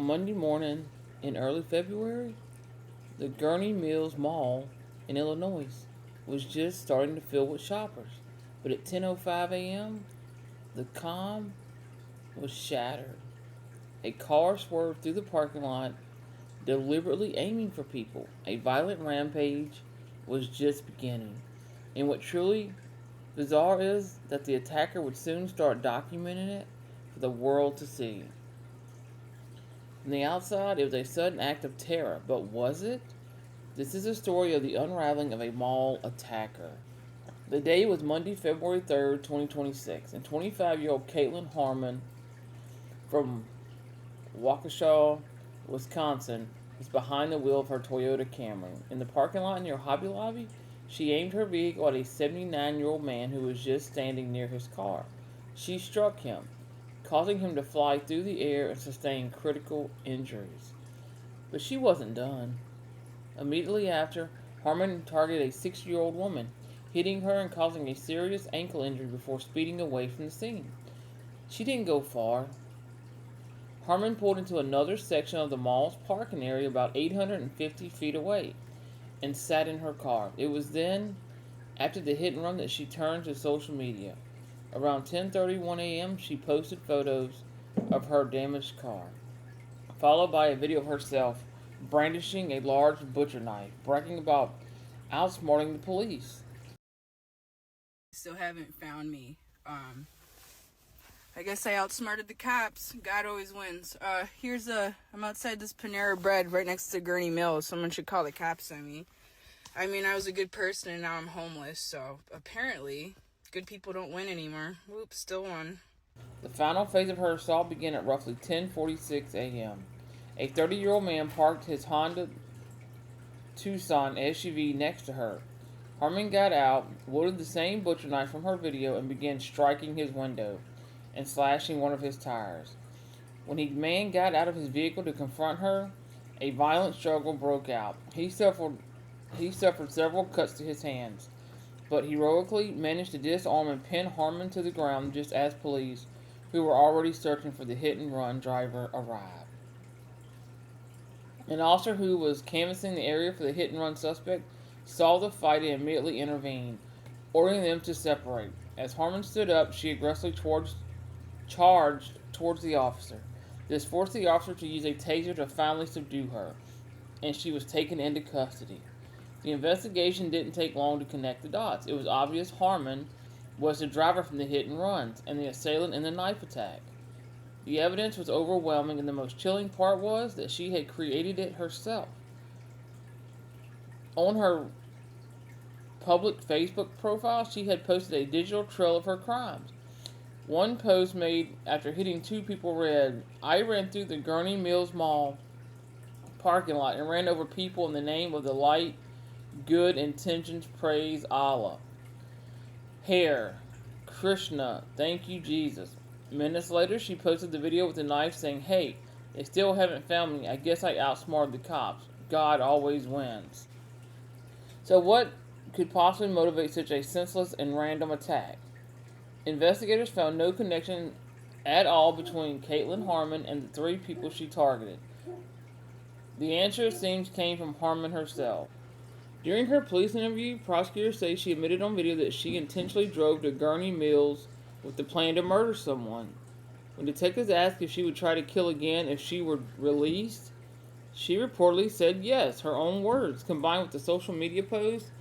Monday morning in early February, the Gurney Mills Mall in Illinois was just starting to fill with shoppers. But at 10:05 a.m., the calm was shattered. A car swerved through the parking lot, deliberately aiming for people. A violent rampage was just beginning. And what truly bizarre is that the attacker would soon start documenting it for the world to see. From the outside, it was a sudden act of terror, but was it? This is a story of the unraveling of a mall attacker. The day was Monday, February 3rd, 2026, and 25-year-old Caitlin Harmon from Waukesha, Wisconsin, was behind the wheel of her Toyota Camry. In the parking lot near Hobby Lobby, she aimed her vehicle at a 79-year-old man who was just standing near his car. She struck him, causing him to fly through the air and sustain critical injuries. But she wasn't done. Immediately after, Harmon targeted a 60-year-old woman, hitting her and causing a serious ankle injury before speeding away from the scene. She didn't go far. Harmon pulled into another section of the mall's parking area about 850 feet away and sat in her car. It was then, after the hit and run, that she turned to social media. Around 10:31 a.m., she posted photos of her damaged car, followed by a video of herself brandishing a large butcher knife, bragging about outsmarting the police. Still haven't found me. I guess I outsmarted the cops. God always wins. I'm outside this Panera Bread right next to Gurney Mills. Someone should call the cops on me. I mean, I was a good person and now I'm homeless, so apparently good people don't win anymore. Whoops, still won. The final phase of her assault began at roughly 10:46 a.m. A 30-year-old man parked his Honda Tucson SUV next to her. Harmon got out, wielded the same butcher knife from her video, and began striking his window and slashing one of his tires. When the man got out of his vehicle to confront her, a violent struggle broke out. He suffered several cuts to his hands, but heroically managed to disarm and pin Harmon to the ground just as police, who were already searching for the hit-and-run driver, arrived. An officer who was canvassing the area for the hit-and-run suspect saw the fight and immediately intervened, ordering them to separate. As Harmon stood up, she aggressively charged towards the officer. This forced the officer to use a taser to finally subdue her, and she was taken into custody. The investigation didn't take long to connect the dots. It was obvious Harmon was the driver from the hit and runs and the assailant in the knife attack. The evidence was overwhelming, and the most chilling part was that she had created it herself. On her public Facebook profile, she had posted a digital trail of her crimes. One post made after hitting two people read, "I ran through the Gurney Mills Mall parking lot and ran over people in the name of the light, good intentions, praise Allah. Hair, Krishna, thank you Jesus." Minutes later, she posted the video with the knife saying, "Hey, they still haven't found me. I guess I outsmarted the cops. God always wins." So what could possibly motivate such a senseless and random attack? Investigators found no connection at all between Caitlin Harmon and the three people she targeted. The answer, it seems, came from Harmon herself. During her police interview, prosecutors say she admitted on video that she intentionally drove to Gurney Mills with the plan to murder someone. When detectives asked if she would try to kill again if she were released, she reportedly said yes, her own words, combined with the social media post,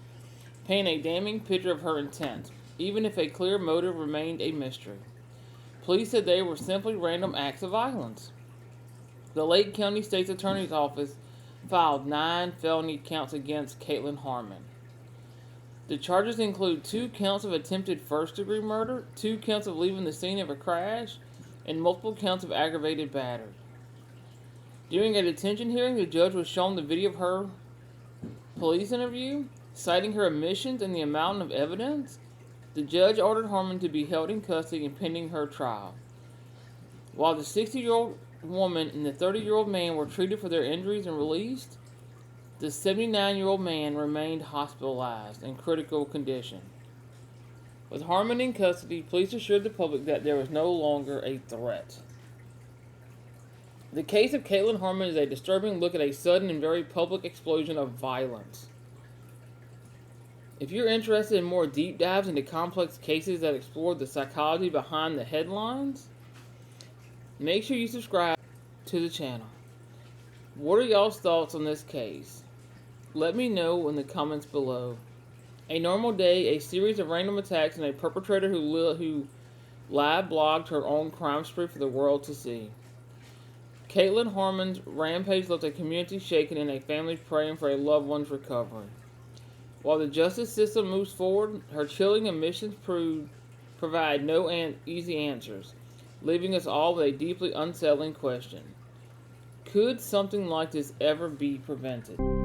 paint a damning picture of her intent, even if a clear motive remained a mystery. Police said they were simply random acts of violence. The Lake County State's Attorney's Office filed 9 felony counts against Caitlin Harmon. The charges include 2 counts of attempted first-degree murder, 2 counts of leaving the scene of a crash, and multiple counts of aggravated battery. During a detention hearing, the judge was shown the video of her police interview, citing her admissions and the amount of evidence. The judge ordered Harmon to be held in custody and pending her trial. While the 60-year-old woman and the 30-year-old man were treated for their injuries and released, the 79-year-old man remained hospitalized in critical condition. With Harmon in custody, police assured the public that there was no longer a threat. The case of Caitlin Harmon is a disturbing look at a sudden and very public explosion of violence. If you're interested in more deep dives into complex cases that explore the psychology behind the headlines, make sure you subscribe to the channel. What are y'all's thoughts on this case? Let me know in the comments below. A normal day, a series of random attacks, and a perpetrator who live blogged her own crime spree for the world to see. Caitlin Harmon's rampage left a community shaken and a family praying for a loved one's recovery. While the justice system moves forward, her chilling admissions provide no easy answers, leaving us all with a deeply unsettling question. Could something like this ever be prevented?